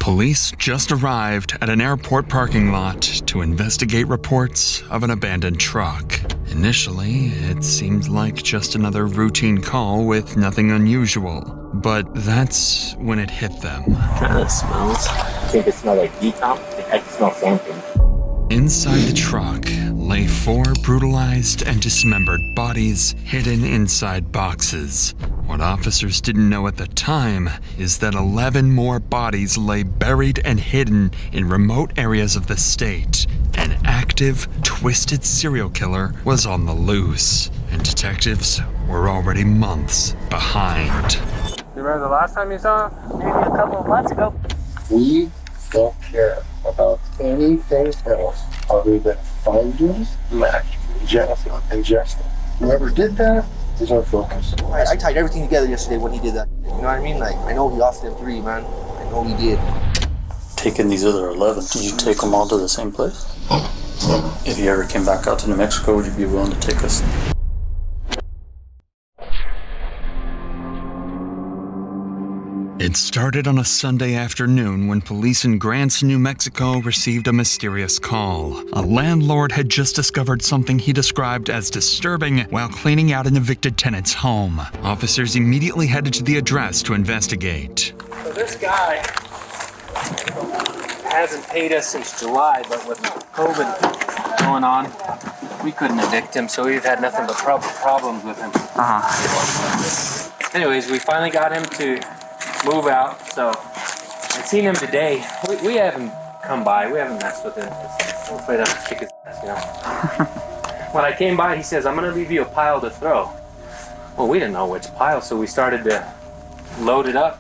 Police just arrived at an airport parking lot to investigate reports of an abandoned truck. Initially, it seemed like just another routine call with nothing unusual, but that's when it hit them. Kind of smells. I think it smells like decomp. I can smell something. Inside the truck lay 4 brutalized and dismembered bodies hidden inside boxes. What officers didn't know at the time is that 11 more bodies lay buried and hidden in remote areas of the state. An active, twisted serial killer was on the loose, and detectives were already months behind. You remember the last time you saw him? Maybe a couple of months ago. We don't care about anything else other than finding Matthew, and Justin. Whoever did that is our focus. I tied everything together yesterday when he did that. You know what I mean? Like, I know he lost them 3, man. I know he did. Taking these other 11, did you take them all to the same place? If you ever came back out to New Mexico, would you be willing to take us? It started on a Sunday afternoon when police in Grants, New Mexico received a mysterious call. A landlord had just discovered something he described as disturbing while cleaning out an evicted tenant's home. Officers immediately headed to the address to investigate. So this guy hasn't paid us since July, but with COVID going on, we couldn't evict him, so we've had nothing but problems with him. Anyways, we finally got him to move out, so I seen him today. We haven't come by, we haven't messed with him. We're afraid to kick his ass, you know. When I came by, he says, "I'm gonna leave you a pile to throw." Well, we didn't know which pile, so we started to load it up.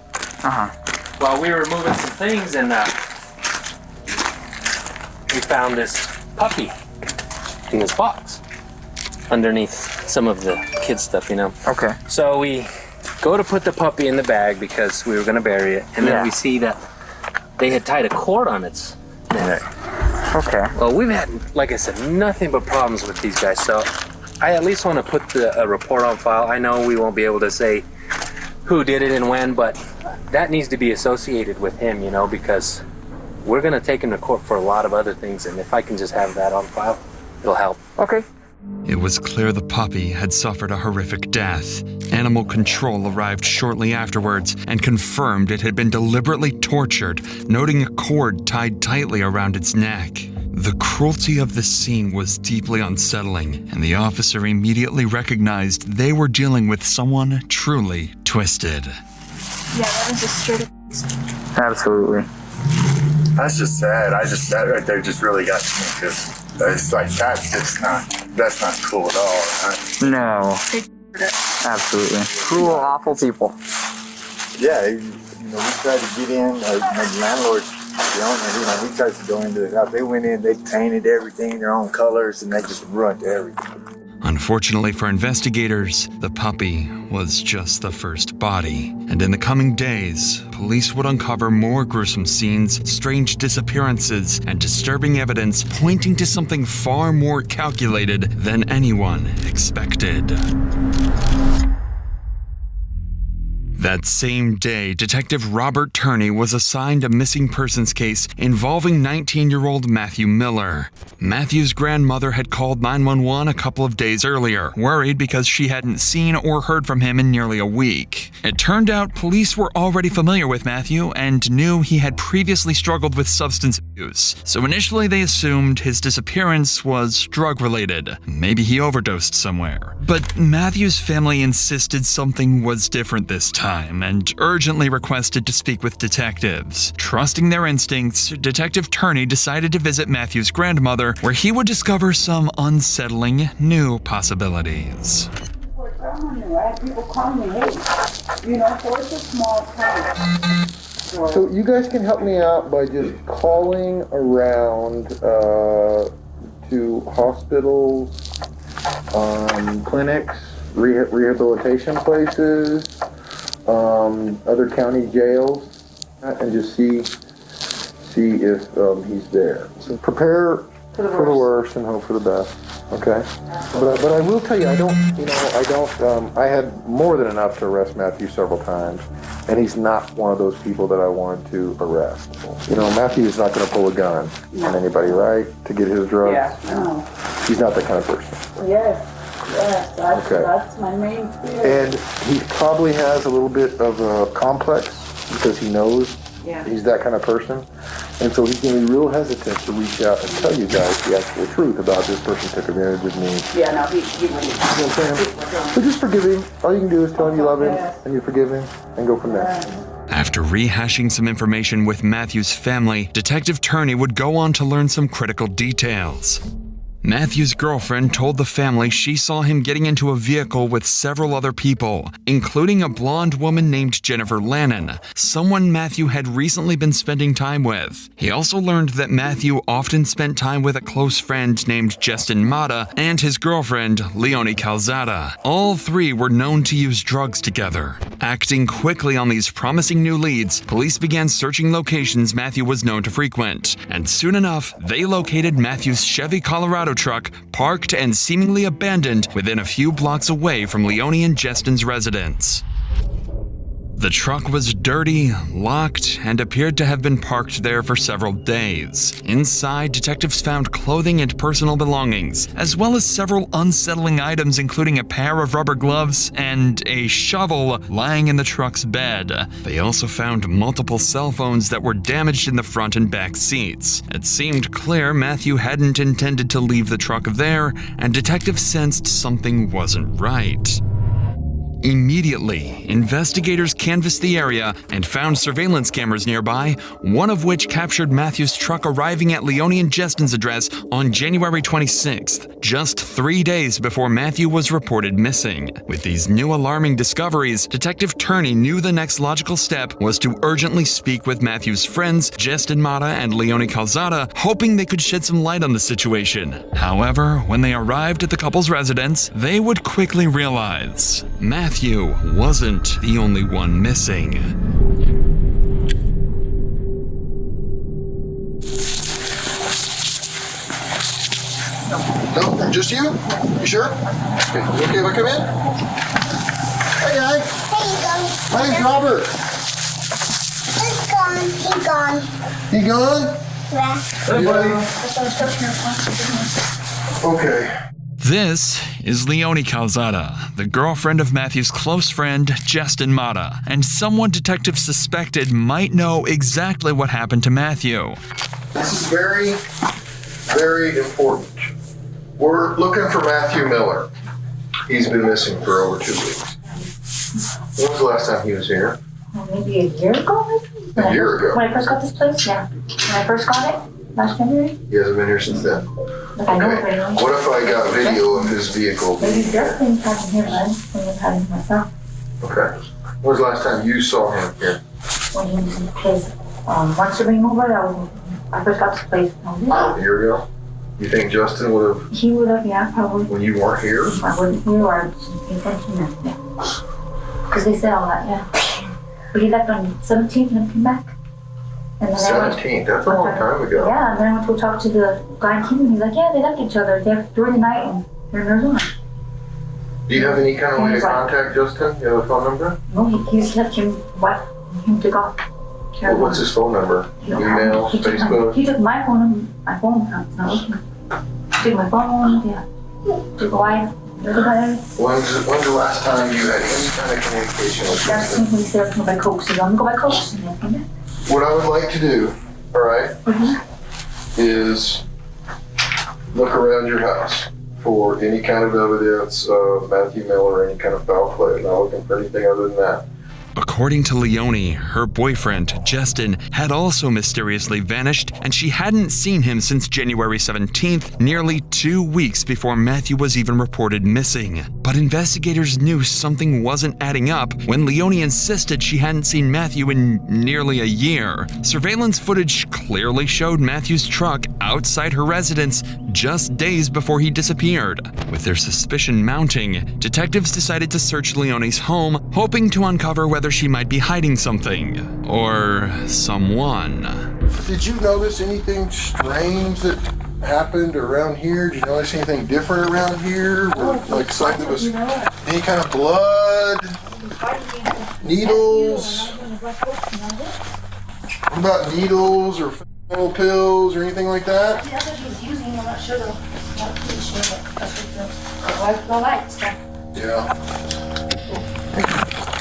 While we were moving some things, and we found this puppy in this box underneath some of the kid stuff, you know. Okay. So we go to put the puppy in the bag because we were going to bury it, and then we see that they had tied a cord on its neck. Okay. Well, we've had, like I said, nothing but problems with these guys, so I at least want to put a report on file. I know we won't be able to say who did it and when, but that needs to be associated with him, you know, because we're going to take him to court for a lot of other things, and if I can just have that on file, it'll help. Okay. It was clear the puppy had suffered a horrific death. Animal control arrived shortly afterwards and confirmed it had been deliberately tortured, noting a cord tied tightly around its neck. The cruelty of the scene was deeply unsettling, and the officer immediately recognized they were dealing with someone truly twisted. Yeah, that was just straight up. Absolutely. That's just sad. That right there just really got to me because it's like, that's not cool at all. Right? No. Absolutely. Cruel, awful people. Yeah, you know, we tried to get in, the landlord, the owner, he tries to go into the house. They went in, they painted everything their own colors, and they just ruined everything. Unfortunately for investigators, the puppy was just the first body. And in the coming days, police would uncover more gruesome scenes, strange disappearances, and disturbing evidence pointing to something far more calculated than anyone expected. That same day, Detective Robert Turney was assigned a missing persons case involving 19-year-old Matthew Miller. Matthew's grandmother had called 911 a couple of days earlier, worried because she hadn't seen or heard from him in nearly a week. It turned out police were already familiar with Matthew and knew he had previously struggled with substance abuse. So initially they assumed his disappearance was drug-related. Maybe he overdosed somewhere. But Matthew's family insisted something was different this time and urgently requested to speak with detectives. Trusting their instincts, Detective Turney decided to visit Matthew's grandmother, where he would discover some unsettling new possibilities. I had people call me, hey, you know, so it's a small town. So you guys can help me out by just calling around to hospitals, clinics, rehabilitation places, other county jails, and just see if he's there. So prepare for the worst and hope for the best. Okay, but I will tell you, I had more than enough to arrest Matthew several times, and he's not one of those people that I wanted to arrest. Matthew is not going to pull a gun on anybody, right, to get his drugs? Yeah, no. He's not that kind of person. Yes, that's my main fear. And he probably has a little bit of a complex because he knows he's that kind of person. And so he's going to be real hesitant to reach out and tell you guys the actual truth about this person took advantage of me. Yeah, no, he wouldn't. You know what I'm saying? So just forgive him. All you can do is tell him you love him and you forgive him and go from there. After rehashing some information with Matthew's family, Detective Turney would go on to learn some critical details. Matthew's girlfriend told the family she saw him getting into a vehicle with several other people, including a blonde woman named Jennifer Lannon, someone Matthew had recently been spending time with. He also learned that Matthew often spent time with a close friend named Justin Mata and his girlfriend, Leonie Calzada. All three were known to use drugs together. Acting quickly on these promising new leads, police began searching locations Matthew was known to frequent, and soon enough, they located Matthew's Chevy Colorado truck parked and seemingly abandoned within a few blocks away from Leonie and Justin's residence. The truck was dirty, locked, and appeared to have been parked there for several days. Inside, detectives found clothing and personal belongings, as well as several unsettling items including a pair of rubber gloves and a shovel lying in the truck's bed. They also found multiple cell phones that were damaged in the front and back seats. It seemed clear Matthew hadn't intended to leave the truck there, and detectives sensed something wasn't right. Immediately, investigators canvassed the area and found surveillance cameras nearby, one of which captured Matthew's truck arriving at Leonie and Justin's address on January 26th, just 3 days before Matthew was reported missing. With these new alarming discoveries, Detective Turney knew the next logical step was to urgently speak with Matthew's friends, Justin Mata and Leonie Calzada, hoping they could shed some light on the situation. However, when they arrived at the couple's residence, they would quickly realize Matthew wasn't the only one missing. No, just you? You sure? Okay, you okay if I come in? Hey, guy. Hey, My name's Robert. he's gone. He's gone. He gone? Yeah. Hey, buddy. Okay. This is Leonie Calzada, the girlfriend of Matthew's close friend, Justin Mata, and someone detectives suspected might know exactly what happened to Matthew. This is very, very important. We're looking for Matthew Miller. He's been missing for over 2 weeks. When was the last time he was here? Maybe a year ago, maybe? A year ago? When I first got this place, yeah. When I first got it, last January. He hasn't been here since then. Like, I know it very Okay. well. What if I got video of his vehicle? Maybe Justin had him here, man, when I've had him myself. Okay. When was the last time you saw him here? When he was in the place. Once you bring him over, I first got this place. A year ago? You think Justin would have, He would have, yeah, probably. when you weren't here? I wasn't here or intention, yeah. Because they said all that, yeah. But he left on 17th and came back. And then 17th, that's a long time ago. Yeah, and then I went to talk to the guy in Kingman. He's like, yeah, they left each other during the night and they're in Arizona. Do you have any kind of way to contact Justin? You have a phone number? No, he left him to go. Well, what's his phone number? Email, Facebook? He took my phone, it's not working. He took my phone, yeah. Took a wife, When's the last time you had any kind of communication with That's Justin? when he said, I'm gonna go by Coke. So I'm gonna go by Coke. And then come back. What I would like to do, all right, is look around your house for any kind of evidence of Matthew Miller or any kind of foul play. I'm not looking for anything other than that. According to Leonie, her boyfriend, Justin, had also mysteriously vanished, and she hadn't seen him since January 17th, nearly 2 weeks before Matthew was even reported missing. But investigators knew something wasn't adding up when Leonie insisted she hadn't seen Matthew in nearly a year. Surveillance footage clearly showed Matthew's truck outside her residence just days before he disappeared. With their suspicion mounting, detectives decided to search Leonie's home, hoping to uncover whether she might be hiding something, or someone. Did you notice anything strange that happened around here? Did you notice anything different around here? Or, like signs of any kind of blood? Needles? What about needles or fentanyl pills or anything like that? That's what he's using. I'm not sure though. Not pretty sure, but that's what the light stuff. Yeah.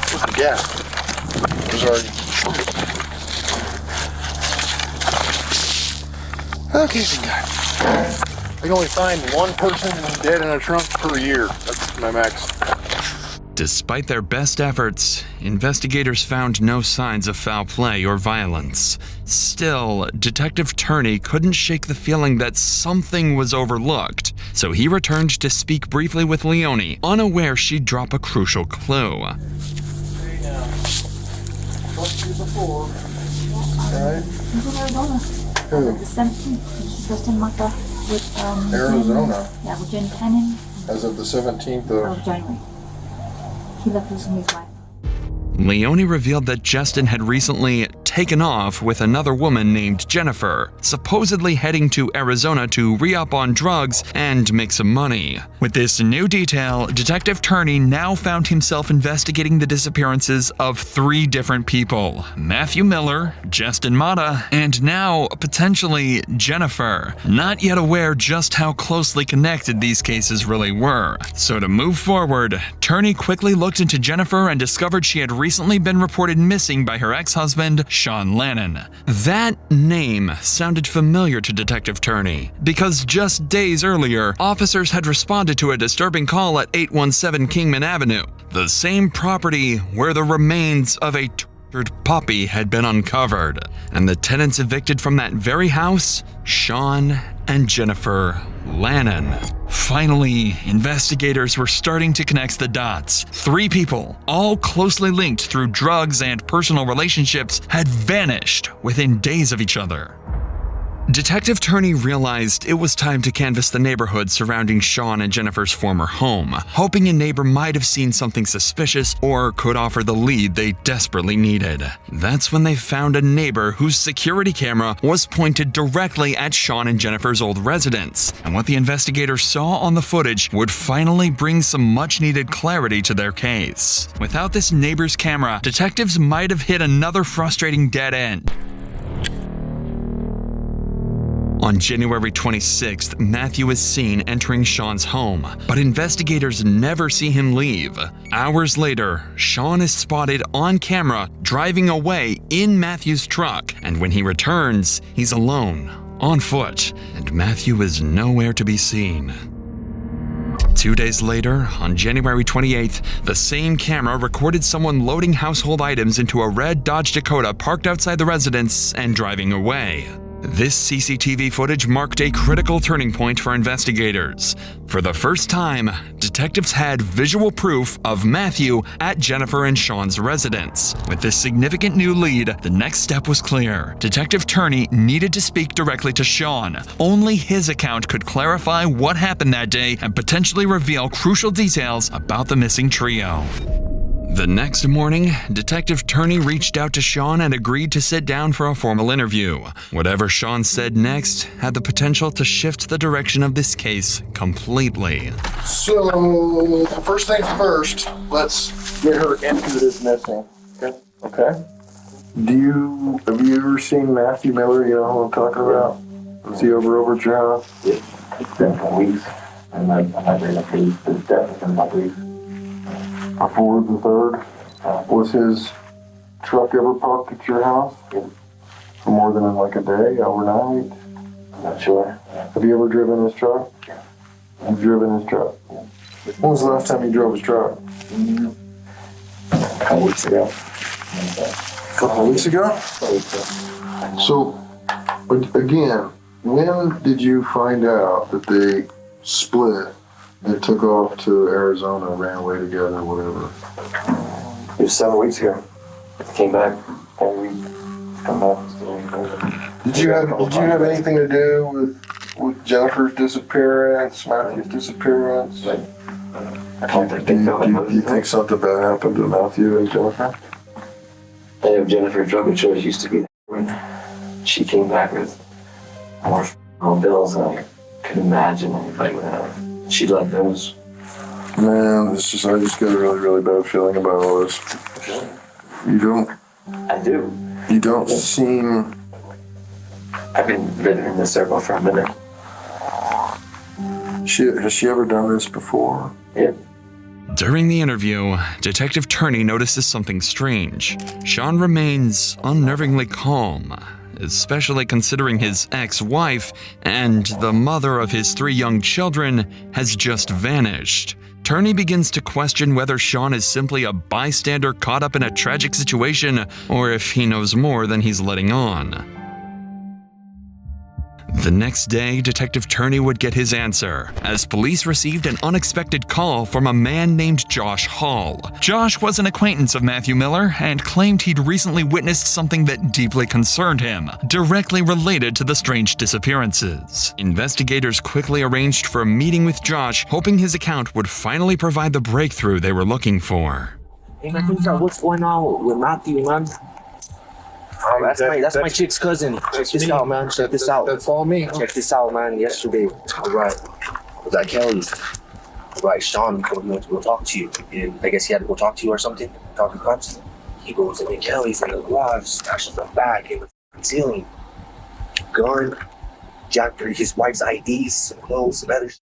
What's the gap? There's already. Okay, so guys. I can only find one person dead in a trunk per year. That's my max. Despite their best efforts, investigators found no signs of foul play or violence. Still, Detective Turney couldn't shake the feeling that something was overlooked, so he returned to speak briefly with Leone, unaware she'd drop a crucial clue. Hey now, talked to you before, right? Who? The 17th. She's just in Mecca with Arizona. Yeah, with Jen Cannon. As of the 17th Of January. He left with his wife. Leone revealed that Justin had recently taken off with another woman named Jennifer, supposedly heading to Arizona to re-up on drugs and make some money. With this new detail, Detective Turney now found himself investigating the disappearances of 3 different people: Matthew Miller, Justin Mata, and now, potentially, Jennifer. Not yet aware just how closely connected these cases really were. So to move forward, Turney quickly looked into Jennifer and discovered she had recently been reported missing by her ex-husband, Sean Lannon. That name sounded familiar to Detective Turney, because just days earlier, officers had responded to a disturbing call at 817 Kingman Avenue, the same property where the remains of a tortured puppy had been uncovered. And the tenants evicted from that very house, Sean and Jennifer Lannon. Finally, investigators were starting to connect the dots. 3 people, all closely linked through drugs and personal relationships, had vanished within days of each other. Detective Turney realized it was time to canvass the neighborhood surrounding Sean and Jennifer's former home, hoping a neighbor might have seen something suspicious or could offer the lead they desperately needed. That's when they found a neighbor whose security camera was pointed directly at Sean and Jennifer's old residence, and what the investigators saw on the footage would finally bring some much-needed clarity to their case. Without this neighbor's camera, detectives might have hit another frustrating dead end. On January 26th, Matthew is seen entering Sean's home, but investigators never see him leave. Hours later, Sean is spotted on camera driving away in Matthew's truck, and when he returns, he's alone, on foot, and Matthew is nowhere to be seen. 2 days later, on January 28th, the same camera recorded someone loading household items into a red Dodge Dakota parked outside the residence and driving away. This CCTV footage marked a critical turning point for investigators. For the first time, detectives had visual proof of Matthew at Jennifer and Sean's residence. With this significant new lead, the next step was clear. Detective Turney needed to speak directly to Sean. Only his account could clarify what happened that day and potentially reveal crucial details about the missing trio. The next morning, Detective Turney reached out to Sean and agreed to sit down for a formal interview. Whatever Sean said next had the potential to shift the direction of this case completely. So, first things first, let's get her into this missing. Okay? Have you ever seen Matthew Miller? You know who I'm talking about? Was he over at your house? Yeah, it's been for weeks. And I've been up here. It's definitely been about weeks. Before the 3rd, was his truck ever parked at your house? For more than like a day, overnight? I'm not sure. Have you ever driven his truck? You've driven his truck? When was the last time you drove his truck? A couple weeks ago. A couple of weeks ago? So, again, when did you find out that they split? They took off to Arizona, ran away together, whatever. It was 7 weeks ago. Came back every week. Come back. Did you have anything to do with Jennifer's disappearance, Matthew's disappearance? I don't think they felt Do you think something bad happened to Matthew and Jennifer? I know Jennifer's drug of choice used to be when she came back with more Oh, Bill's I could imagine anybody would have. She let those. Man, I just got a really, really bad feeling about all this. You don't. I do. You don't seem. I've been living in this circle for a minute. Has she ever done this before? Yeah. During the interview, Detective Turney notices something strange. Sean remains unnervingly calm, especially considering his ex-wife and the mother of his 3 young children has just vanished. Turney begins to question whether Sean is simply a bystander caught up in a tragic situation or if he knows more than he's letting on. The next day, Detective Turney would get his answer, as police received an unexpected call from a man named Josh Hall. Josh was an acquaintance of Matthew Miller and claimed he'd recently witnessed something that deeply concerned him, directly related to the strange disappearances. Investigators quickly arranged for a meeting with Josh, hoping his account would finally provide the breakthrough they were looking for. Hey man, what's going on with Matthew, man? That's my chick's cousin. Check this out, man. Check this out. That's all me. Check this out, man. Yesterday, alright, was at Kelly's. Right, Sean told me to go talk to you. And I guess he had to go talk to you or something. Talk to cops. He goes in Kelly's in the garage, stashes the bag in the ceiling. Gun, jacked his wife's IDs, some clothes, some other shit.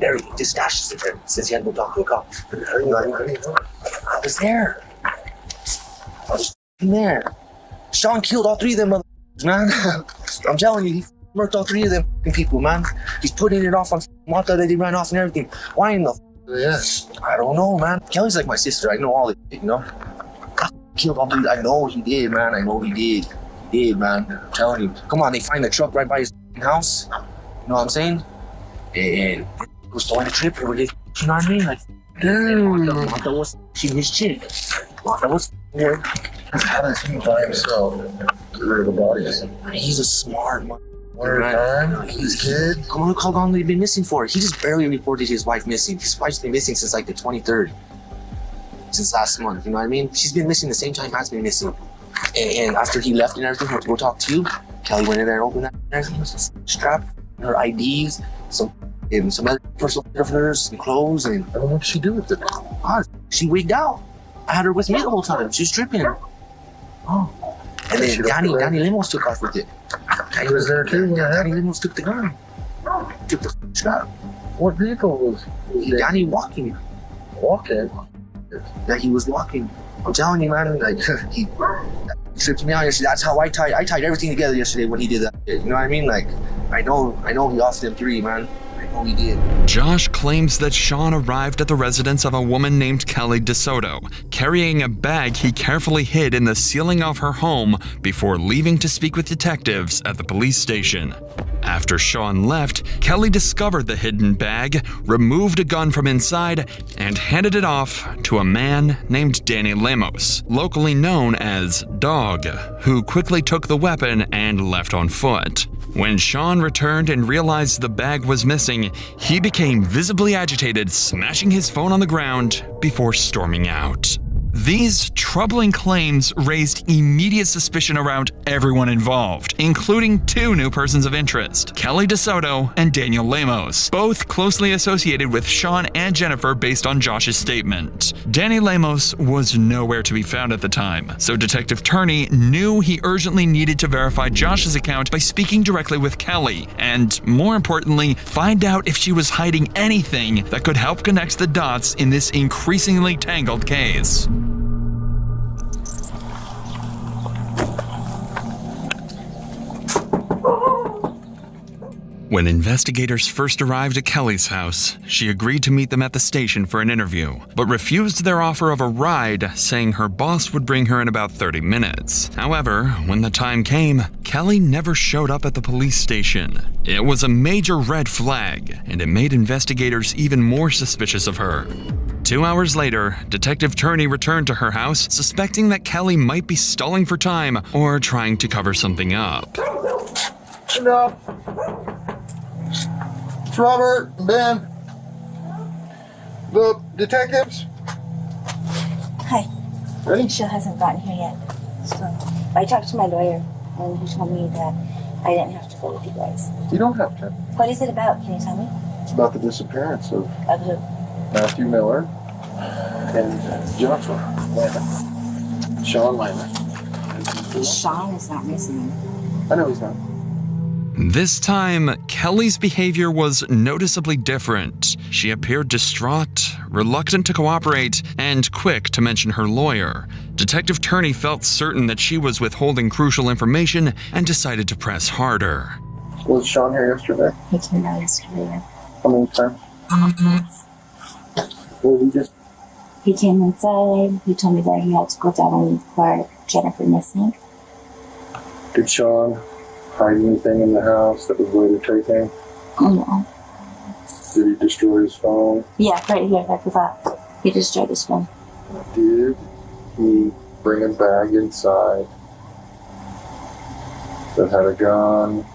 Everything, just stashes it there since he had to go talk to the cops. I was there. I was there. Sean killed all 3 of them motherfuckers, man. I'm telling you, he murked all 3 of them people, man. He's putting it off on Martha that he ran off and everything. Why in the I don't know, man. Kelly's like my sister. I know all this, you know. I killed all 3. I know he did, man. I know he did. He did, man. I'm telling you. Come on, they find the truck right by his house. You know what I'm saying? And he was throwing a trip over his, you know what I mean? Like, Martha was shooting his chick. Martha was there. How does he by himself get rid of the bodies? He's a smart man. He's kid. Come on, look how long they've been missing for. He just barely reported his wife missing. His wife's been missing since like the 23rd. Since last month, you know what I mean? She's been missing the same time Matt's been missing. And after he left and everything, went to go talk to you, Kelly went in there and opened that and everything. Was strapped, her IDs, some other personal stuff of hers, some clothes, and What did she do with it? she wigged out. I had her with me the whole time. She was stripping. Oh. And then Danny Limos took off with it. He was there too when it Danny happened? Limos took the gun. Took the strap. What vehicle was Danny walking. walking? Yeah, he was walking. I'm telling you, man, like, he tripped me out yesterday. That's how I tied everything together yesterday when he did that. You know what I mean? Like, I know he lost them 3, man. I know he did. Josh claims that Sean arrived at the residence of a woman named Kelly DeSoto, carrying a bag he carefully hid in the ceiling of her home before leaving to speak with detectives at the police station. After Sean left, Kelly discovered the hidden bag, removed a gun from inside, and handed it off to a man named Danny Lemos, locally known as Dog, who quickly took the weapon and left on foot. When Sean returned and realized the bag was missing, he became visibly agitated, smashing his phone on the ground before storming out. These troubling claims raised immediate suspicion around everyone involved, including 2 new persons of interest, Kelly DeSoto and Daniel Lemos, both closely associated with Sean and Jennifer based on Josh's statement. Danny Lemos was nowhere to be found at the time, so Detective Turney knew he urgently needed to verify Josh's account by speaking directly with Kelly, and more importantly, find out if she was hiding anything that could help connect the dots in this increasingly tangled case. When investigators first arrived at Kelly's house, she agreed to meet them at the station for an interview, but refused their offer of a ride, saying her boss would bring her in about 30 minutes. However, when the time came, Kelly never showed up at the police station. It was a major red flag, and it made investigators even more suspicious of her. 2 hours later, Detective Turney returned to her house, suspecting that Kelly might be stalling for time or trying to cover something up. Enough. It's Robert, Ben, the detectives. Hi. Ready? She hasn't gotten here yet. So I talked to my lawyer, and he told me that I didn't have to go with you guys. You don't have to. What is it about? Can you tell me? It's about the disappearance of who? Matthew Miller and Jennifer Lambert. Sean Lambert. Sean is not missing. I know he's not. This time, Kelly's behavior was noticeably different. She appeared distraught, reluctant to cooperate, and quick to mention her lawyer. Detective Turney felt certain that she was withholding crucial information and decided to press harder. Was Sean here yesterday? He came out yesterday. How many times? Well, He came inside. He told me that he had to go down and report Jennifer missing. Did Sean hide anything in the house that was later taken? No. Did he destroy his phone? Yeah, right here. I forgot. He destroyed his phone. Did he bring a bag inside that had a gun?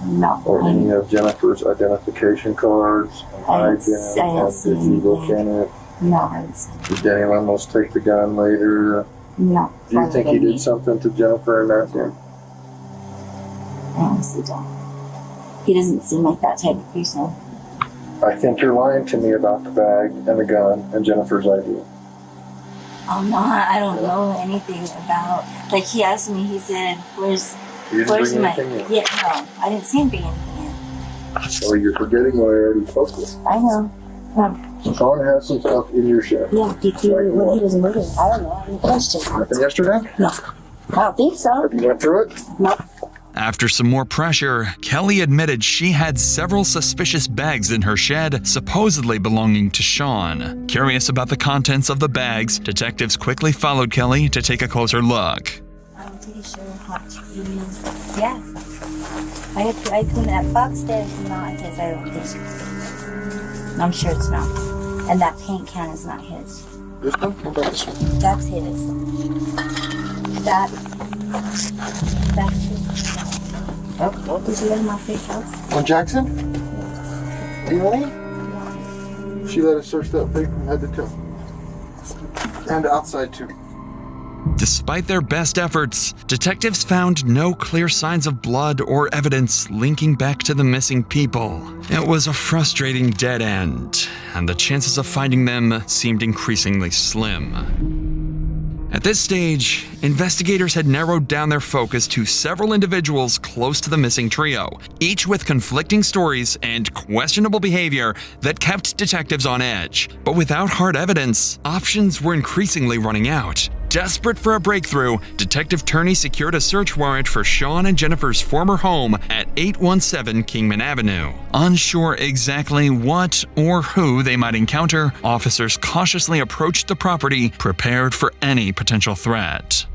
No. Or any of Jennifer's identification cards? And did you look in it? No, I didn't see it. Did Danny Lemos take the gun later? No. Do you think he did something to Jennifer and Matthew? I honestly don't. He doesn't seem like that type of person. I think you're lying to me about the bag and the gun and Jennifer's ID. I'm not. I don't know anything about. Like, he asked me. He said, "Where's my?" Yeah, no, I didn't see him bring anything in. Oh, you're forgetting what I already spoke with. I know. Sean has some stuff in your shed. Yeah, he was moving. I don't know. I didn't question him. Nothing yesterday? No, I don't think so. Have you went through it? No. After some more pressure, Kelly admitted she had several suspicious bags in her shed, supposedly belonging to Sean. Curious about the contents of the bags, detectives quickly followed Kelly to take a closer look. I'm pretty sure hot cheese. Yeah. I cleaned that box there. It's not his. I don't think. I'm sure it's not. And that paint can is not his. This one? What about this one? That's his. That's his. Oh, did you let him off his house? On Jackson? Really? She let us search that thing from head to toe. And outside too. Despite their best efforts, detectives found no clear signs of blood or evidence linking back to the missing people. It was a frustrating dead end, and the chances of finding them seemed increasingly slim. At this stage, investigators had narrowed down their focus to several individuals close to the missing trio, each with conflicting stories and questionable behavior that kept detectives on edge. But without hard evidence, options were increasingly running out. Desperate for a breakthrough, Detective Turney secured a search warrant for Sean and Jennifer's former home at 817 Kingman Avenue. Unsure exactly what or who they might encounter, officers cautiously approached the property, prepared for any potential threat.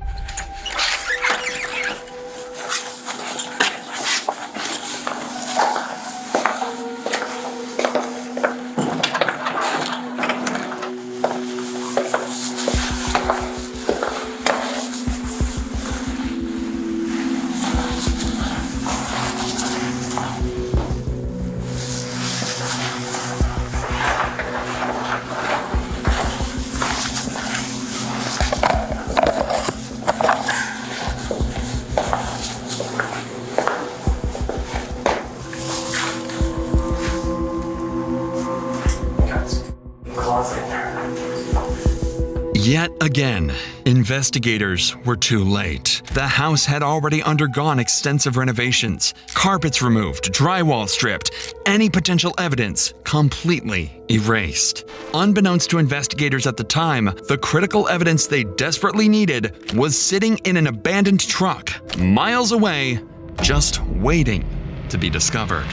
Yet again, investigators were too late. The house had already undergone extensive renovations, carpets removed, drywall stripped, any potential evidence completely erased. Unbeknownst to investigators at the time, the critical evidence they desperately needed was sitting in an abandoned truck, miles away, just waiting to be discovered.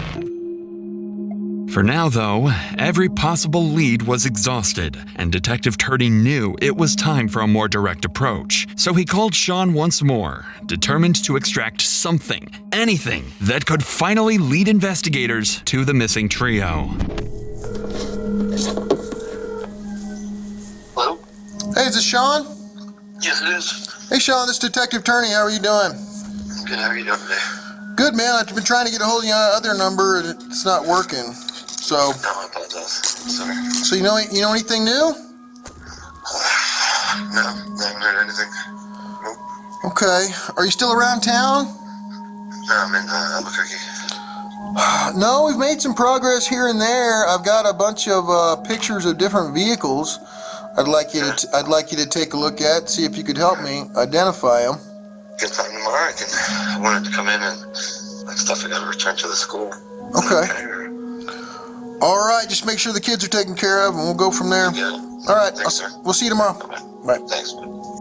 For now, though, every possible lead was exhausted, and Detective Turney knew it was time for a more direct approach. So he called Sean once more, determined to extract something, anything, that could finally lead investigators to the missing trio. Hello? Hey, is this Sean? Yes, it is. Hey, Sean, this is Detective Turney. How are you doing? Good, how are you doing today? Good, man. I've been trying to get a hold of your other number, and it's not working. So. No, I apologize. Sorry. So you know anything new? No, I haven't heard anything. Nope. Okay. Are you still around town? I'm in Albuquerque. No, we've made some progress here and there. I've got a bunch of pictures of different vehicles. I'd like you to take a look at, see if you could help me identify them. Get time tomorrow. I wanted to come in and stuff. I got to return to the school. Okay. All right, just make sure the kids are taken care of, and we'll go from there. All right, Thanks, we'll see you tomorrow. Bye. Thanks.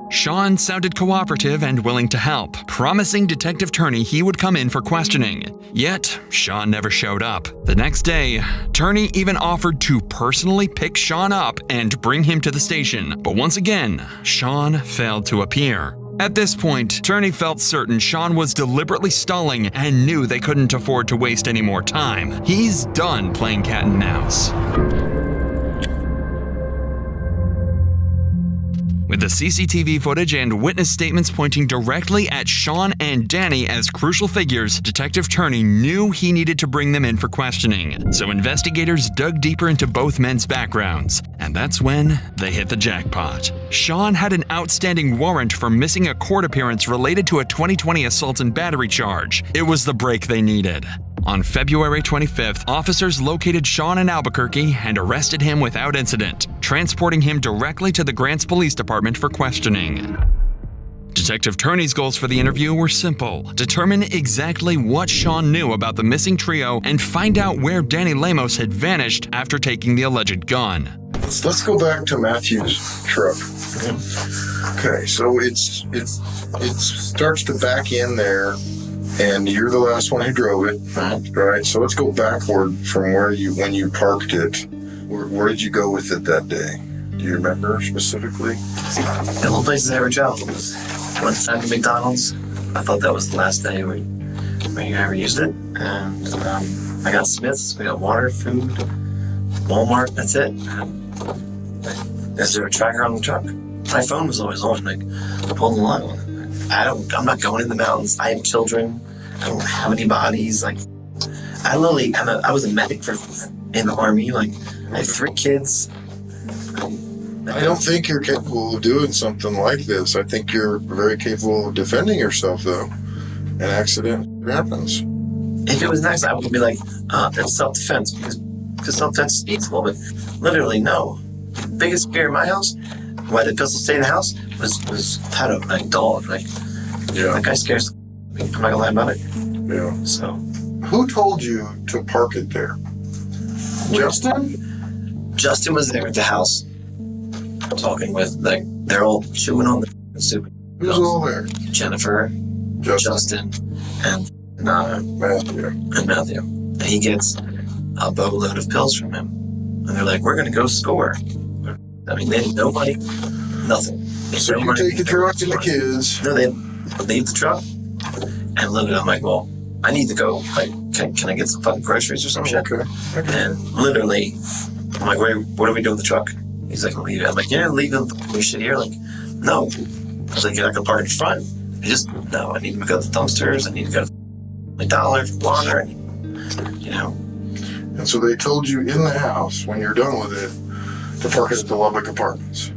Sean sounded cooperative and willing to help, promising Detective Turney he would come in for questioning. Yet, Sean never showed up. The next day, Turney even offered to personally pick Sean up and bring him to the station. But once again, Sean failed to appear. At this point, Turney felt certain Sean was deliberately stalling and knew they couldn't afford to waste any more time. He's done playing cat and mouse. With the CCTV footage and witness statements pointing directly at Sean and Danny as crucial figures, Detective Turney knew he needed to bring them in for questioning. So investigators dug deeper into both men's backgrounds, and that's when they hit the jackpot. Sean had an outstanding warrant for missing a court appearance related to a 2020 assault and battery charge. It was the break they needed. On February 25th, officers located Sean in Albuquerque and arrested him without incident, transporting him directly to the Grants Police Department for questioning. Detective Turney's goals for the interview were simple: determine exactly what Sean knew about the missing trio and find out where Danny Lemos had vanished after taking the alleged gun. Let's go back to Matthew's truck. Okay, so it starts to back in there, and you're the last one who drove it, right? So let's go backward from when you parked it. Where did you go with it that day? Do you remember specifically? The only places I ever traveled was one time to McDonald's. I thought that was the last day we ever used it. And I got Smith's, we got water, food, Walmart, that's it. Is there a tracker on the truck? My phone was always on, like, pull the line on. I'm not going in the mountains. I have children. I don't have any bodies. Like, I was a medic in the Army. Like, I have 3 kids. I don't think you're capable of doing something like this. I think you're very capable of defending yourself, though. An accident happens. If it was an accident, I would be like, that's self-defense, because self-defense is feasible, but literally, no. The biggest fear in my house, why the pistol stayed in the house, was Tato, like dog. Like, yeah. That guy scares me. I'm not gonna lie about it. Yeah. So. Who told you to park it there? Justin? Justin was there at the house, talking with, like, they're all chewing on the soup. Who's all there? Jennifer, Justin, and Matthew. And he gets a boatload of pills from him. And they're like, we're going to go score. I mean, they had nobody, nothing. So you take the truck and the kids. No, they leave the truck. And literally, I'm like, well, I need to go. Like, can I get some fucking groceries or some shit? Okay. And literally, I'm like, what are we doing with the truck? He's like, leave it. I'm like, you're leaving the shit here? Like, no. I was like, you're not going to park in front. No, I need to go to the dumpsters. I need to go to McDonald's for water. You know. And so they told you in the house, when you're done with it, to park it at the Lubbock Apartments.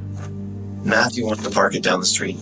Matthew wanted to park it down the street.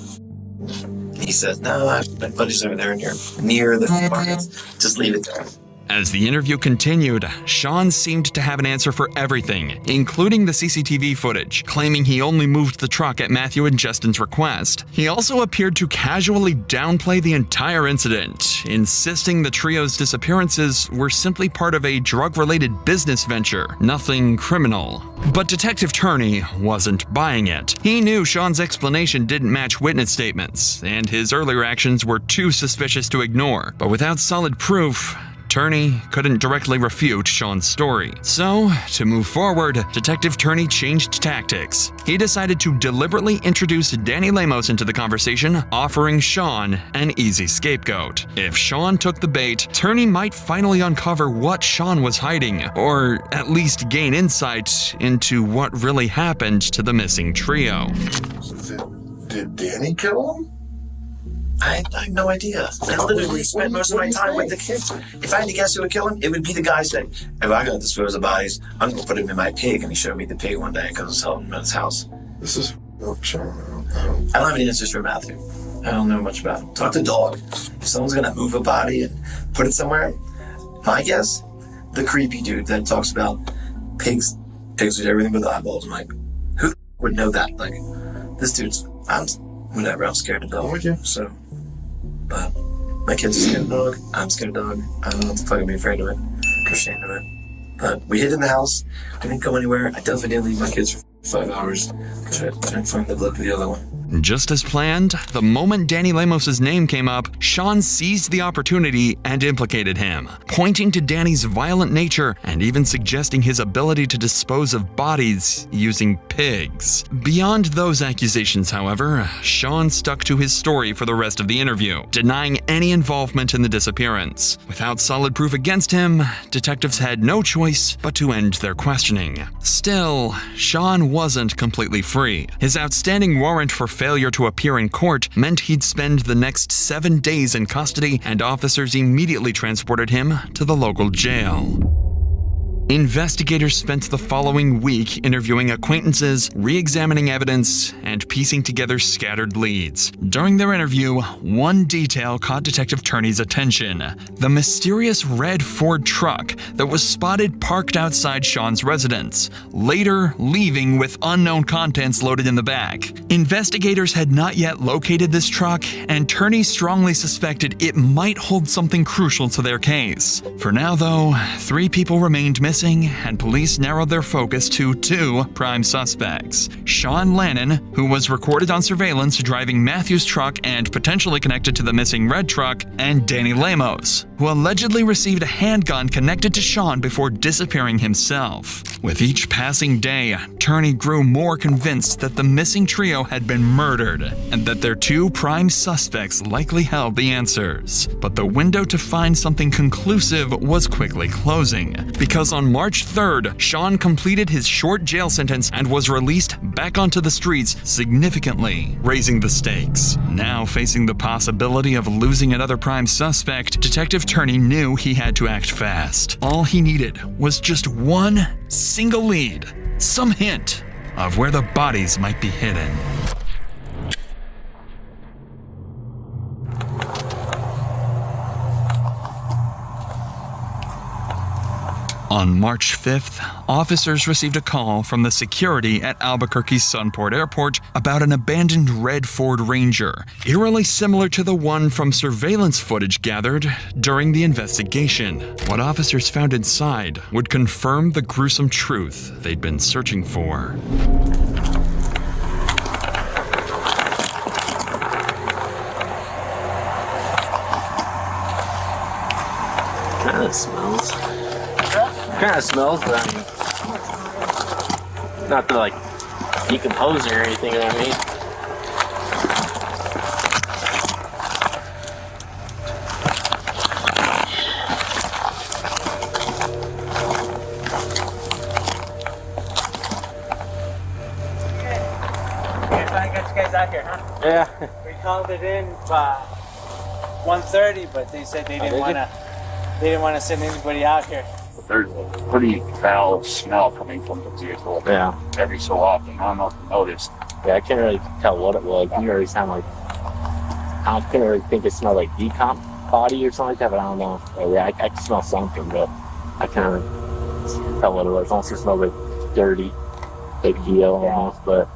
He says, no, my buddy's over there near the apartments. Just leave it there. As the interview continued, Sean seemed to have an answer for everything, including the CCTV footage, claiming he only moved the truck at Matthew and Justin's request. He also appeared to casually downplay the entire incident, insisting the trio's disappearances were simply part of a drug-related business venture, nothing criminal. But Detective Turney wasn't buying it. He knew Sean's explanation didn't match witness statements, and his earlier actions were too suspicious to ignore. But without solid proof, Turney couldn't directly refute Sean's story. So, to move forward, Detective Turney changed tactics. He decided to deliberately introduce Danny Lemos into the conversation, offering Sean an easy scapegoat. If Sean took the bait, Turney might finally uncover what Sean was hiding, or at least gain insight into what really happened to the missing trio. Did Danny kill him? I have no idea. I literally spent most of my time with the kids. If I had to guess who would kill him, it would be the guy saying, if I gotta dispose of bodies, I'm gonna put him in my pig. And he showed me the pig one day because I was helping him at his house. This is... Oh, Sean. I don't have any answers for Matthew. I don't know much about it. Talk to dog. If someone's gonna move a body and put it somewhere, my guess, the creepy dude that talks about pigs with everything but the eyeballs. I'm like, who would know that? Like, this dude's, I'm scared of dog. So, but my kids are scared of dog. I'm scared of dog. I don't know what the fuck I'm afraid of it. I'm ashamed of it. But we hid in the house. We didn't go anywhere. I definitely didn't leave my kids for 5 hours. Trying to find the blood for the other one. Just as planned, the moment Danny Lemos' name came up, Sean seized the opportunity and implicated him, pointing to Danny's violent nature and even suggesting his ability to dispose of bodies using pigs. Beyond those accusations, however, Sean stuck to his story for the rest of the interview, denying any involvement in the disappearance. Without solid proof against him, detectives had no choice but to end their questioning. Still, Sean wasn't completely free. His outstanding warrant for failure to appear in court meant he'd spend the next 7 days in custody, and officers immediately transported him to the local jail. Investigators spent the following week interviewing acquaintances, re-examining evidence, and piecing together scattered leads. During their interview, one detail caught Detective Turney's attention: the mysterious red Ford truck that was spotted parked outside Sean's residence, later leaving with unknown contents loaded in the back. Investigators had not yet located this truck, and Turney strongly suspected it might hold something crucial to their case. For now, though, 3 people remained missing, and police narrowed their focus to 2 prime suspects: Sean Lannon, who was recorded on surveillance driving Matthew's truck and potentially connected to the missing red truck, and Danny Lemos, who allegedly received a handgun connected to Sean before disappearing himself. With each passing day, Turney grew more convinced that the missing trio had been murdered, and that their 2 prime suspects likely held the answers. But the window to find something conclusive was quickly closing, because on March 3rd, Sean completed his short jail sentence and was released back onto the streets, significantly raising the stakes. Now facing the possibility of losing another prime suspect, Detective Turney knew he had to act fast. All he needed was just one single lead, some hint of where the bodies might be hidden. On March 5th, officers received a call from the security at Albuquerque's Sunport Airport about an abandoned red Ford Ranger, eerily similar to the one from surveillance footage gathered during the investigation. What officers found inside would confirm the gruesome truth they'd been searching for. Kind of smells. Kind of smells, but I mean, not to like decomposing or anything, you know what I mean? I got you guys out here, huh? Yeah. We called it in by 1:30, but they said they didn't want to send anybody out here. There's a pretty foul smell coming from the vehicle. Yeah. Every so often. I don't know if you noticed. Yeah, I can't really tell what it was. It didn't really sound like, I couldn't really think it smelled like decomp body or something like that, but I don't know. Yeah, I can smell something, but I can't really tell what it was. It also smelled like dirty, big deal almost, but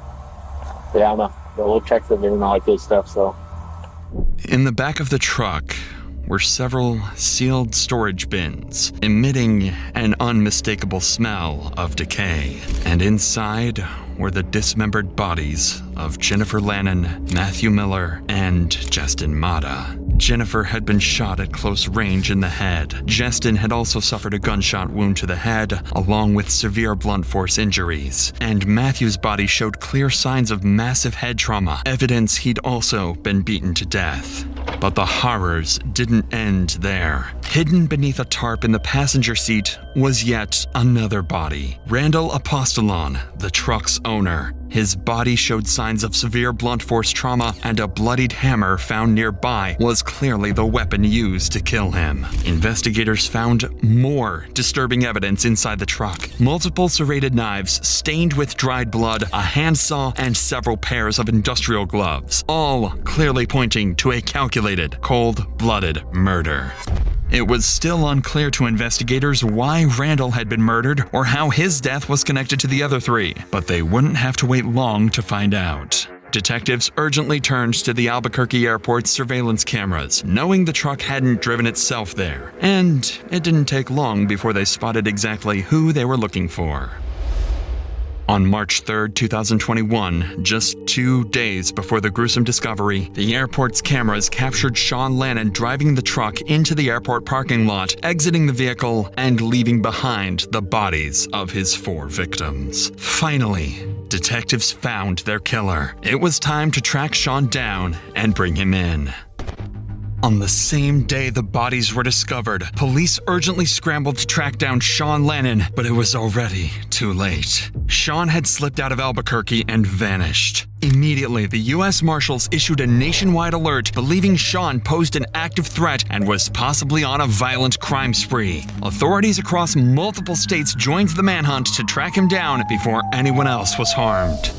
yeah, I don't know. But we'll check the video and all that good stuff, so. In the back of the truck were several sealed storage bins, emitting an unmistakable smell of decay. And inside were the dismembered bodies of Jennifer Lannon, Matthew Miller, and Justin Mata. Jennifer had been shot at close range in the head. Justin had also suffered a gunshot wound to the head, along with severe blunt force injuries. And Matthew's body showed clear signs of massive head trauma, evidence he'd also been beaten to death. But the horrors didn't end there. Hidden beneath a tarp in the passenger seat was yet another body. Randall Apostolon, the truck's owner, His body showed signs of severe blunt force trauma, and a bloodied hammer found nearby was clearly the weapon used to kill him. Investigators found more disturbing evidence inside the truck. Multiple serrated knives stained with dried blood, a handsaw, and several pairs of industrial gloves, all clearly pointing to a calculated, cold-blooded murder. It was still unclear to investigators why Randall had been murdered or how his death was connected to the other three, but they wouldn't have to wait long to find out. Detectives urgently turned to the Albuquerque airport's surveillance cameras, knowing the truck hadn't driven itself there, and it didn't take long before they spotted exactly who they were looking for. On March 3, 2021, just 2 days before the gruesome discovery, the airport's cameras captured Sean Lannon driving the truck into the airport parking lot, exiting the vehicle, and leaving behind the bodies of his 4 victims. Finally, detectives found their killer. It was time to track Sean down and bring him in. On the same day the bodies were discovered, police urgently scrambled to track down Sean Lannon, but it was already too late. Sean had slipped out of Albuquerque and vanished. Immediately, the U.S. Marshals issued a nationwide alert believing Sean posed an active threat and was possibly on a violent crime spree. Authorities across multiple states joined the manhunt to track him down before anyone else was harmed.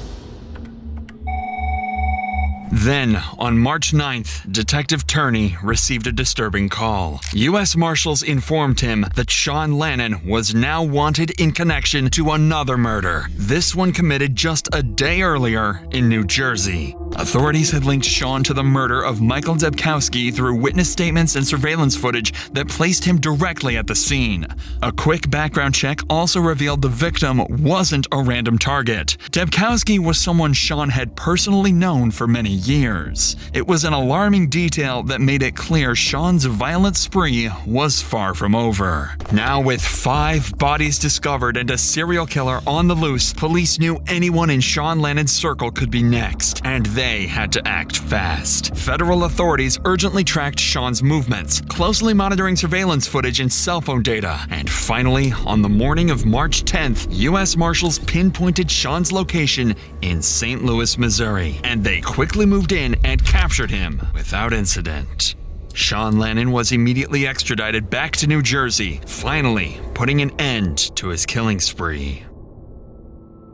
Then, on March 9th, Detective Turney received a disturbing call. U.S. Marshals informed him that Sean Lannon was now wanted in connection to another murder, this one committed just a day earlier in New Jersey. Authorities had linked Sean to the murder of Michael Debkowski through witness statements and surveillance footage that placed him directly at the scene. A quick background check also revealed the victim wasn't a random target. Debkowski was someone Sean had personally known for many years. It was an alarming detail that made it clear Sean's violent spree was far from over. Now, with 5 bodies discovered and a serial killer on the loose, police knew anyone in Sean Lannon's circle could be next, and they had to act fast. Federal authorities urgently tracked Sean's movements, closely monitoring surveillance footage and cell phone data. And finally, on the morning of March 10th, U.S. Marshals pinpointed Sean's location in St. Louis, Missouri, and they quickly moved in and captured him without incident. Sean Lannon was immediately extradited back to New Jersey, finally putting an end to his killing spree.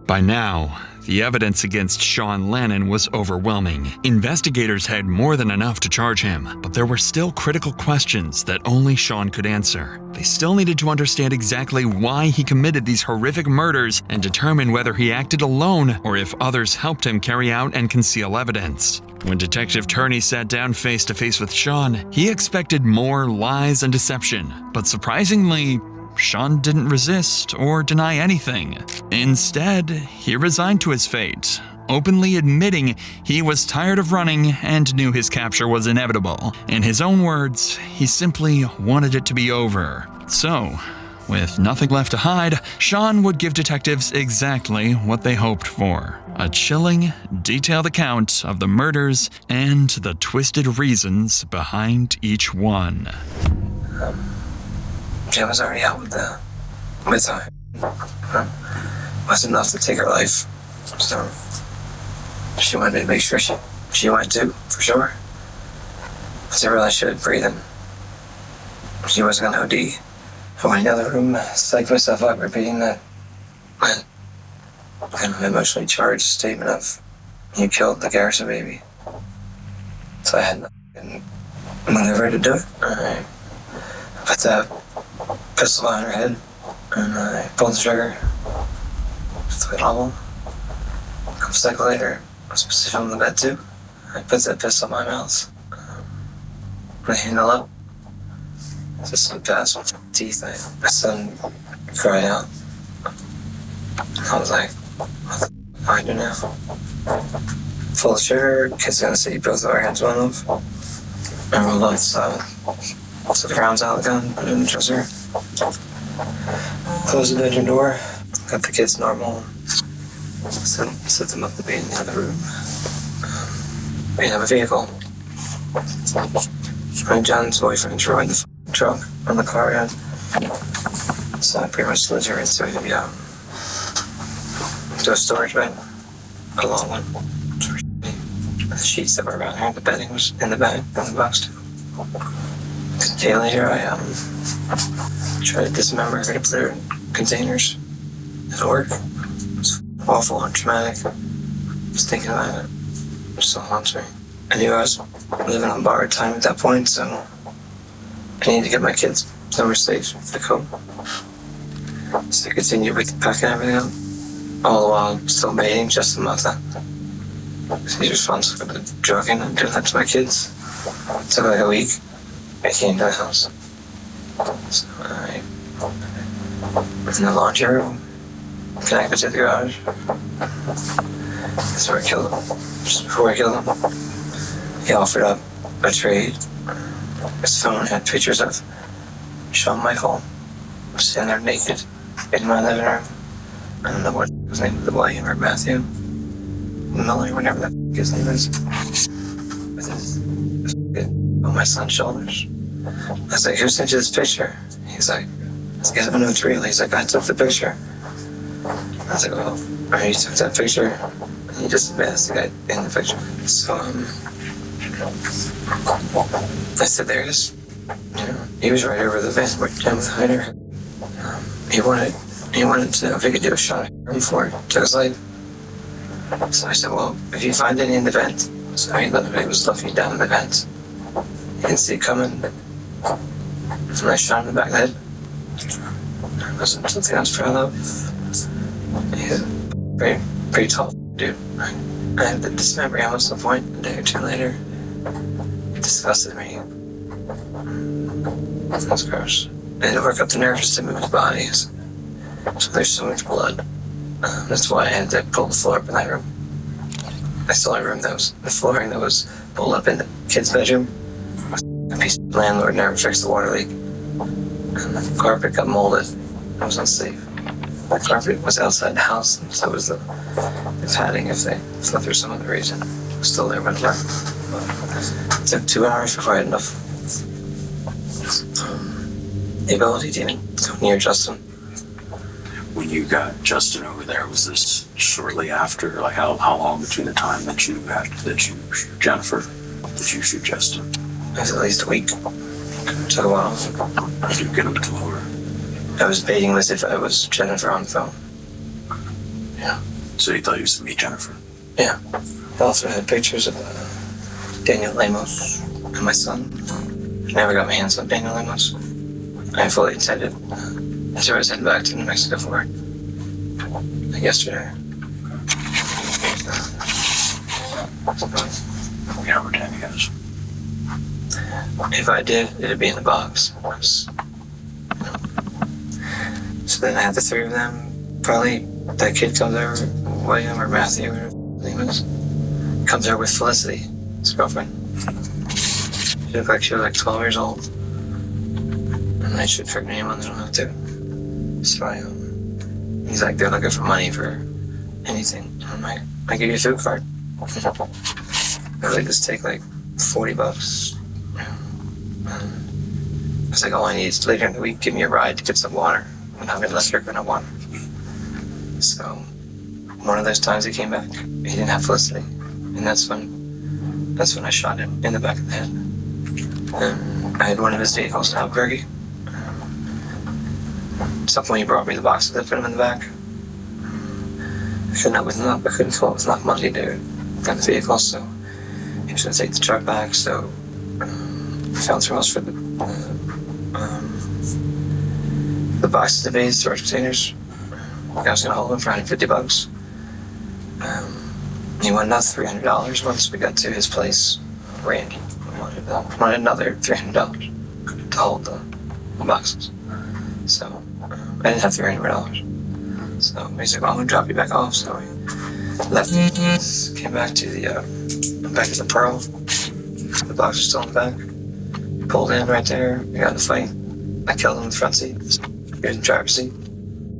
By now, the evidence against Sean Lannon was overwhelming. Investigators had more than enough to charge him, but there were still critical questions that only Sean could answer. They still needed to understand exactly why he committed these horrific murders and determine whether he acted alone or if others helped him carry out and conceal evidence. When Detective Turney sat down face to face with Sean, he expected more lies and deception, but surprisingly, Sean didn't resist or deny anything. Instead, he resigned to his fate, openly admitting he was tired of running and knew his capture was inevitable. In his own words, he simply wanted it to be over. So, with nothing left to hide, Sean would give detectives exactly what they hoped for: a chilling, detailed account of the murders and the twisted reasons behind each one. Jen was already out with her. Wasn't enough to take her life. So she wanted me to make sure she went too, for sure. Because I realized she was breathing. She wasn't gonna OD. I went in the other room, psyched myself up, repeating that kind of emotionally charged statement of, "You killed the Garrison baby." So I had nothing whatever to do it. I put the pistol on her head, and I pulled the trigger. Threw it on him. A couple seconds later, I was positioned on the bed too. I put that pistol in my mouth. I handle up. Just slipped past my teeth. My son cried out. I was like, what the f do I do now? Pull the trigger, kid's gonna see both of our hands went off. I rolled off so the rounds out of the gun, put it in the dresser. Closed the bedroom door, got the kids normal, set them up to be in the other room. We didn't have a vehicle. My John's boyfriend drove in the truck on the car ride. So I pretty much lived here until we could be out. To a storage bin. a long one. The sheets that were around here, the bedding was in the bag, in the box too. A day later, I tried to dismember her to put her in containers. It didn't work. It was awful and traumatic. Just thinking about it, it still haunts me. I knew I was living on borrowed time at that point, so I needed to get my kids somewhere safe to cope. So I continued with packing everything up, all the while still mating just a month. He's responsible for the drugging and doing that to my kids. It took like a week. I came to the house. So I was in the laundry room, connected to the garage. That's where I killed him. Just before I killed him, he offered up a trade. His phone had pictures of Shawn Michael sitting there naked in my living room. I don't know what his name was, the boy, or Matthew Miller, whatever that his name is. With his on my son's shoulders. I was like, who sent you this picture? He's like, I don't know it's real. He's like, I took the picture. I was like, well, you took that picture. And he just admitted that's the guy in the picture. So, I said, there it is. You know, he was right over the van where Jim was hiding her. He wanted to know if he could do a shot at her before he took his life. So I said, well, if you find any in the vent. So he literally was looking down the vent. He didn't see it coming. And I shot him in the back of the head. It wasn't something I was proud of. He's a pretty tall dude. I had to dismember him at some point, a day or two later. It disgusted me. That's gross. I had to work up the nerves to move his body. So there's so much blood. That's why I had to pull the floor up in that room. That's the only room that was, the flooring that was pulled up in the kid's bedroom. A piece of landlord never fixed the water leak. And the carpet got molded. It was unsafe. The carpet was outside the house, and so was the padding if they slept for some other reason. It was still there when it left. It took 2 hours before I had enough the ability to even go near Justin. When you got Justin over there, was this shortly after? Like how long between the time that you shoot Jennifer, that you shoot Justin? It was at least a week. It took a while. Did you get him to come over? I was baiting as if I was Jennifer on the phone. Yeah. So you thought you was to meet Jennifer? Yeah. I also had pictures of Daniel Lemos and my son. I never got my hands on Daniel Lemos. I fully intended. So I was heading back to New Mexico for work. Like yesterday. Yeah, we're doing guys. If I did, it'd be in the box. So then I had the 3 of them. Probably that kid comes over, William or Matthew, or whatever his name is. Comes over with Felicity, his girlfriend. She looked like she was like 12 years old. And I should her name on, they don't have to. So he's like, they're looking for money for anything. I'm like, I give you a food card. They're like, just take like $40. I was like, all I need is later in the week, give me a ride to get some water. And I'm less sugar than water. So one of those times he came back, he didn't have Felicity. And that's when I shot him in the back of the head. I had one of his vehicles in Albuquerque. At some point he brought me the boxes that put him in the back. I couldn't fill up with enough money to get the vehicle, so he was going to take the truck back, so I found somewhere else for the boxes of base, storage containers. I was going to hold them for $150. He wanted another $300 once we got to his place. Randy wanted another $300 to hold the boxes. So I didn't have $300. So he's like, well, I'm going to drop you back off. So we left, came back to the Pearl. The box was still in the back. Pulled in right there. We got in a fight. I killed him in the front seat. He was in the driver's seat.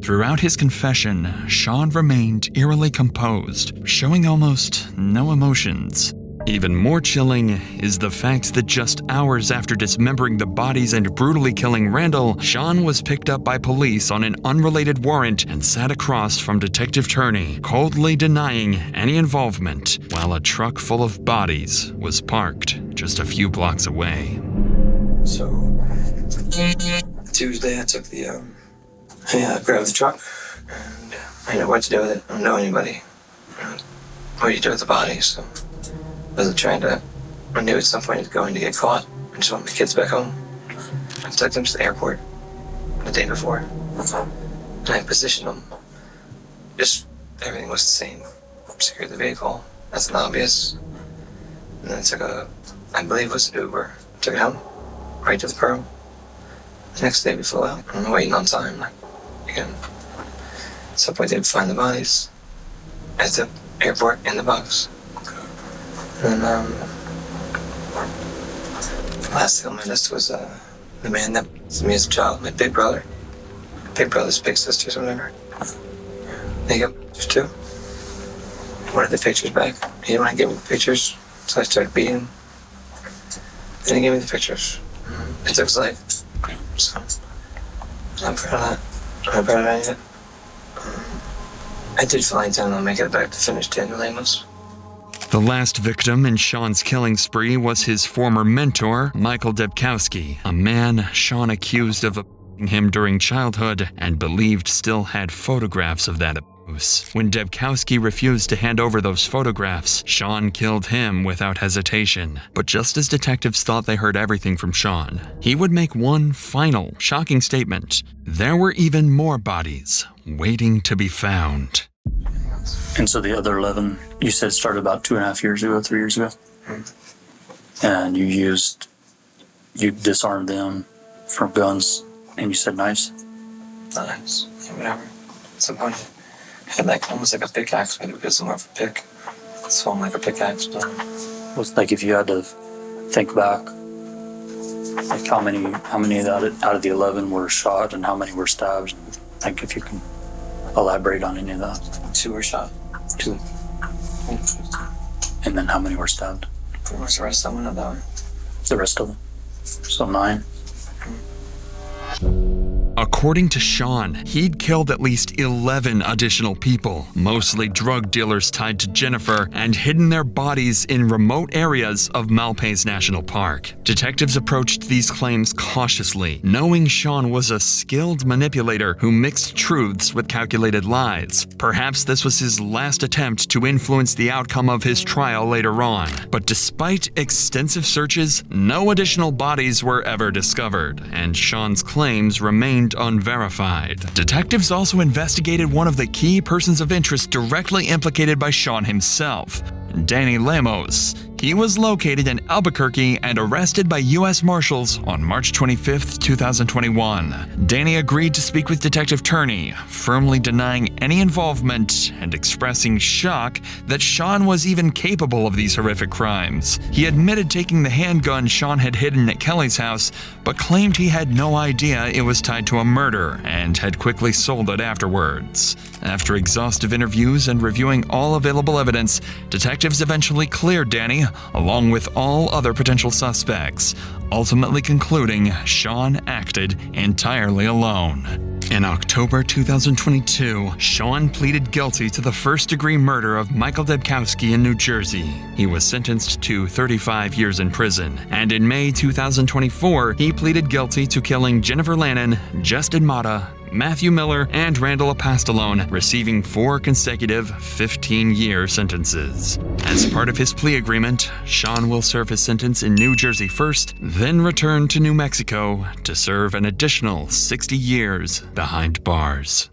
Throughout his confession, Shawn remained eerily composed, showing almost no emotions. Even more chilling is the fact that just hours after dismembering the bodies and brutally killing Randall, Sean was picked up by police on an unrelated warrant and sat across from Detective Turney, coldly denying any involvement, while a truck full of bodies was parked just a few blocks away. So, Tuesday I took the, I grabbed the truck, and I didn't know what to do with it. I don't know anybody. What do you do with the bodies? So, I knew at some point it was going to get caught. I just wanted my kids back home. I took them to the airport the day before. And I positioned them. Just everything was the same. Secured the vehicle. That's not obvious. And then I took I believe it was an Uber. Took it home, right to the Pearl. The next day we flew out. I'm waiting on time. Again, at some point they'd find the bodies at the airport in the box. And the last thing on my list was the man that was me as a child, my big brother. Big brother's big sisters or whatever. They got pictures too. Wanted the pictures back. He didn't want to give me the pictures, so I started beating him. They didn't give me the pictures. It took his life. So I'm proud of that. I'm proud of any of it. I did fully intend on making it back to finish Daniel Amos. The last victim in Sean's killing spree was his former mentor, Michael Debkowski, a man Sean accused of abusing him during childhood and believed still had photographs of that abuse. When Debkowski refused to hand over those photographs, Sean killed him without hesitation. But just as detectives thought they heard everything from Sean, he would make one final, shocking statement. There were even more bodies waiting to be found. And so the other 11, you said started about 2.5 years ago, 3 years ago? And you disarmed them from guns, and you said knives? Knives, whatever. At some point, I had like almost like a pickaxe, but it was more of a pick. It swung like a pickaxe. Was like if you had to think back, like how many out of the 11 were shot and how many were stabbed? Like if you can elaborate on any of that. 2 were shot. 2. And then how many were stabbed? Pretty much the rest of them went that way. The rest of them. So 9. According to Sean, he'd killed at least 11 additional people, mostly drug dealers tied to Jennifer, and hidden their bodies in remote areas of Malpais National Park. Detectives approached these claims cautiously, knowing Sean was a skilled manipulator who mixed truths with calculated lies. Perhaps this was his last attempt to influence the outcome of his trial later on. But despite extensive searches, no additional bodies were ever discovered, and Sean's claims remained unverified. Detectives also investigated one of the key persons of interest directly implicated by Sean himself, Danny Lemos. He was located in Albuquerque and arrested by U.S. Marshals on March 25, 2021. Danny agreed to speak with Detective Turney, firmly denying any involvement and expressing shock that Sean was even capable of these horrific crimes. He admitted taking the handgun Sean had hidden at Kelly's house, but claimed he had no idea it was tied to a murder and had quickly sold it afterwards. After exhaustive interviews and reviewing all available evidence, detectives eventually cleared Danny, along with all other potential suspects, ultimately concluding Sean acted entirely alone. In October 2022, Sean pleaded guilty to the first-degree murder of Michael Debkowski in New Jersey. He was sentenced to 35 years in prison, and in May 2024, he pleaded guilty to killing Jennifer Lannon, Justin Mata, Matthew Miller, and Randall Apostolone, receiving 4 consecutive 15-year sentences. As part of his plea agreement, Sean will serve his sentence in New Jersey first, then return to New Mexico to serve an additional 60 years behind bars.